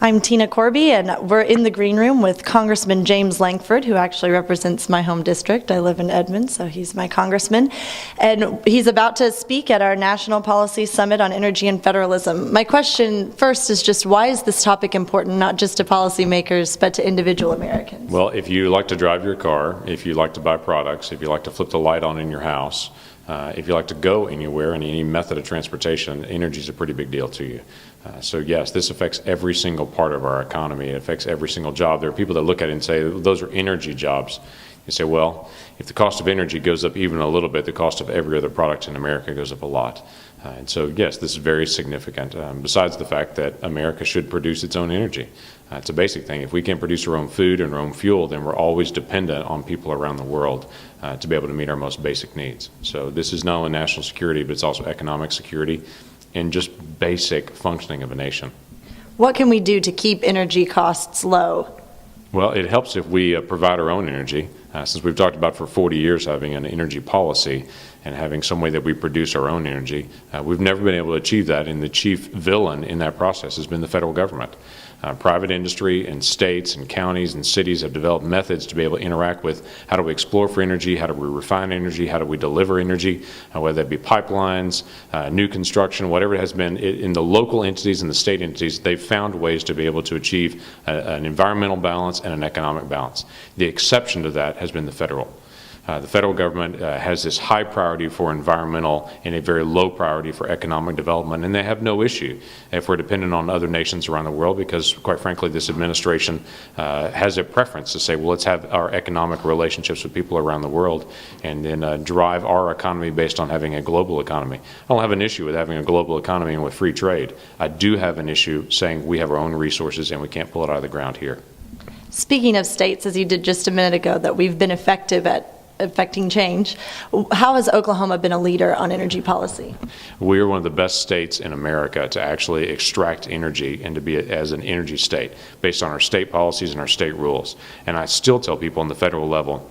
I'm Tina Korbe, and we're in the green room with Congressman James Lankford, who actually represents my home district. I live in Edmond, so he's my congressman. And he's about to speak at our National Policy Summit on Energy and Federalism. My question first is just, why is this topic important, not just to policymakers, but to individual Americans? Well, if you like to drive your car, if you like to buy products, if you like to flip the light on in your house, if you like to go anywhere in any method of transportation, energy is a pretty big deal to you. So yes, this affects every single part of our economy. It affects every single job. There are people that look at it and say, those are energy jobs. You say, well, if the cost of energy goes up even a little bit, the cost of every other product in America goes up a lot. And so yes, this is very significant, besides the fact that America should produce its own energy. It's a basic thing. If we can't produce our own food and our own fuel, then we're always dependent on people around the world to be able to meet our most basic needs. So this is not only national security, but it's also economic security and just basic functioning of a nation. What can we do to keep energy costs low? Well, it helps if we provide our own energy. Since we've talked about for 40 years having an energy policy and having some way that we produce our own energy, we've never been able to achieve that, and the chief villain in that process has been the federal government. Private industry and states and counties and cities have developed methods to be able to interact with how do we explore for energy, how do we refine energy, how do we deliver energy, whether that be pipelines, new construction, whatever it has been. In the local entities and the state entities, they've found ways to be able to achieve an environmental balance and an economic balance. The exception to that has been the federal. The federal government has this high priority for environmental and a very low priority for economic development, and they have no issue if we're dependent on other nations around the world, because quite frankly this administration has a preference to say, well, let's have our economic relationships with people around the world and then drive our economy based on having a global economy. I don't have an issue with having a global economy and with free trade. I do have an issue saying we have our own resources and we can't pull it out of the ground here. Speaking of states, as you did just a minute ago, that we've been effective at affecting change, how has Oklahoma been a leader on energy policy? We are one of the best states in America to actually extract energy and to be as an energy state based on our state policies and our state rules. And I still tell people on the federal level,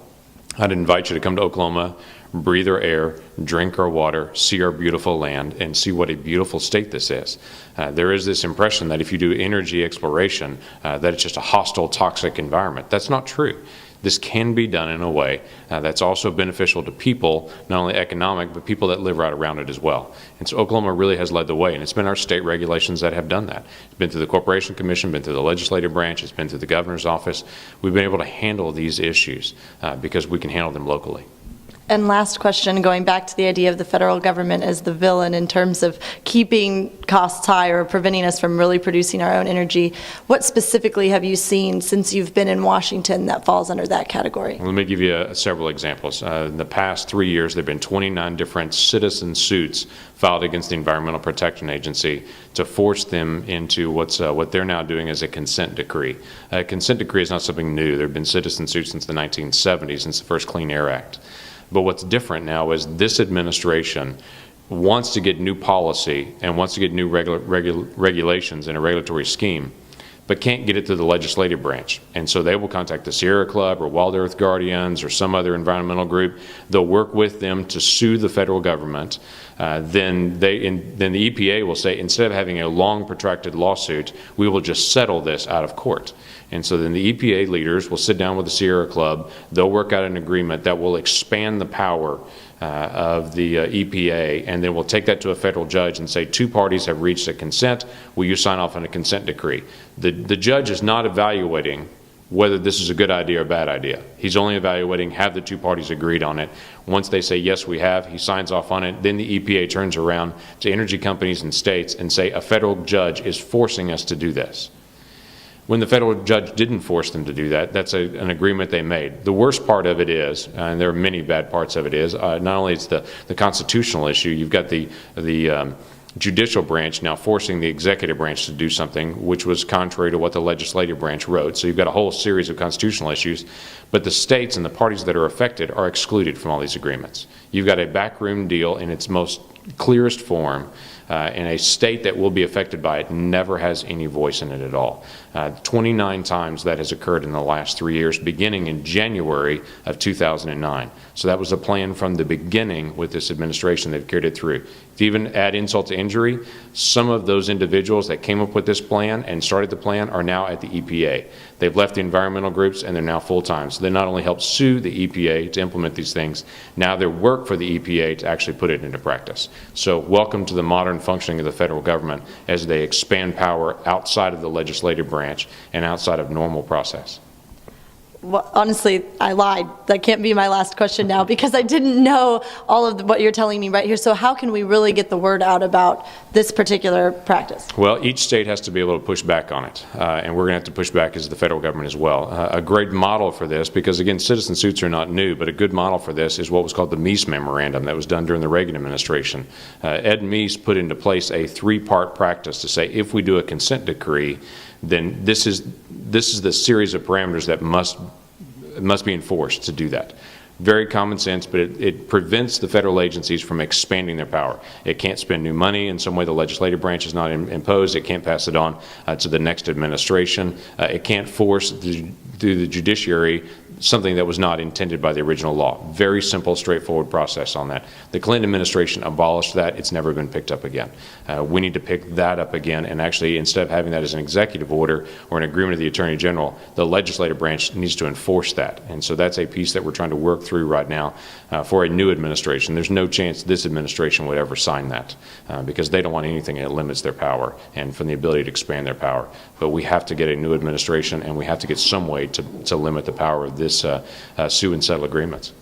I'd invite you to come to Oklahoma, breathe our air, drink our water, see our beautiful land, and see what a beautiful state this is. There is this impression that if you do energy exploration, that it's just a hostile, toxic environment. That's not true. This can be done in a way that's also beneficial to people, not only economic, but people that live right around it as well. And so Oklahoma really has led the way, and it's been our state regulations that have done that. It's been through the Corporation Commission, been through the legislative branch, it's been through the governor's office. We've been able to handle these issues because we can handle them locally. And last question, going back to the idea of the federal government as the villain in terms of keeping costs high or preventing us from really producing our own energy, what specifically have you seen since you've been in Washington that falls under that category? Let me give you several examples. In the past 3 years, there have been 29 different citizen suits filed against the Environmental Protection Agency to force them into what they're now doing as a consent decree. A consent decree is not something new. There have been citizen suits since the 1970s, since the first Clean Air Act. But what's different now is this administration wants to get new policy and wants to get new regulations in a regulatory scheme, but can't get it through the legislative branch. And so they will contact the Sierra Club or Wild Earth Guardians or some other environmental group. They'll work with them to sue the federal government. Then the EPA will say, instead of having a long protracted lawsuit, we will just settle this out of court. And so then the EPA leaders will sit down with the Sierra Club. They'll work out an agreement that will expand the power of the EPA, and then we'll take that to a federal judge and say, two parties have reached a consent. Will you sign off on a consent decree? The judge is not evaluating whether this is a good idea or a bad idea. He's only evaluating, have the two parties agreed on it. Once they say, yes, we have, he signs off on it. Then the EPA turns around to energy companies and states and say, a federal judge is forcing us to do this. When the federal judge didn't force them to do that, that's an agreement they made. The worst part of it is, and there are many bad parts of it, is not only it's the constitutional issue, you've got the judicial branch now forcing the executive branch to do something which was contrary to what the legislative branch wrote. So you've got a whole series of constitutional issues, but the states and the parties that are affected are excluded from all these agreements. You've got a backroom deal in its most clearest form, in a state that will be affected by it never has any voice in it at all. 29 times that has occurred in the last 3 years, beginning in January of 2009. So that was the plan from the beginning with this administration. They've carried it through. To even add insult to injury, some of those individuals that came up with this plan and started the plan are now at the EPA. They've left the environmental groups and they're now full-time. So they not only help sue the EPA to implement these things, now they work for the EPA to actually put it into practice. So welcome to the modern functioning of the federal government as they expand power outside of the legislative branch and outside of normal process. Well, honestly, I lied. That can't be my last question now because I didn't know all of what you're telling me right here. So how can we really get the word out about this particular practice? Well, each state has to be able to push back on it, and we're going to have to push back as the federal government as well. A great model for this, because again, citizen suits are not new, but a good model for this is what was called the Meese Memorandum that was done during the Reagan administration. Ed Meese put into place a three-part practice to say if we do a consent decree, then this is the series of parameters that must be enforced to do that. Very common sense, but it prevents the federal agencies from expanding their power. It can't spend new money in some way the legislative branch is not imposed. It can't pass it on to the next administration. It can't force through the judiciary something that was not intended by the original law. Very simple, straightforward process on that. The Clinton administration abolished that. It's never been picked up again. We need to pick that up again, and actually, instead of having that as an executive order or an agreement of the Attorney General, the legislative branch needs to enforce that. And so that's a piece that we're trying to work through right now for a new administration. There's no chance this administration would ever sign that because they don't want anything that limits their power and from the ability to expand their power. But we have to get a new administration, and we have to get some way to limit the power of this sue and settle agreements.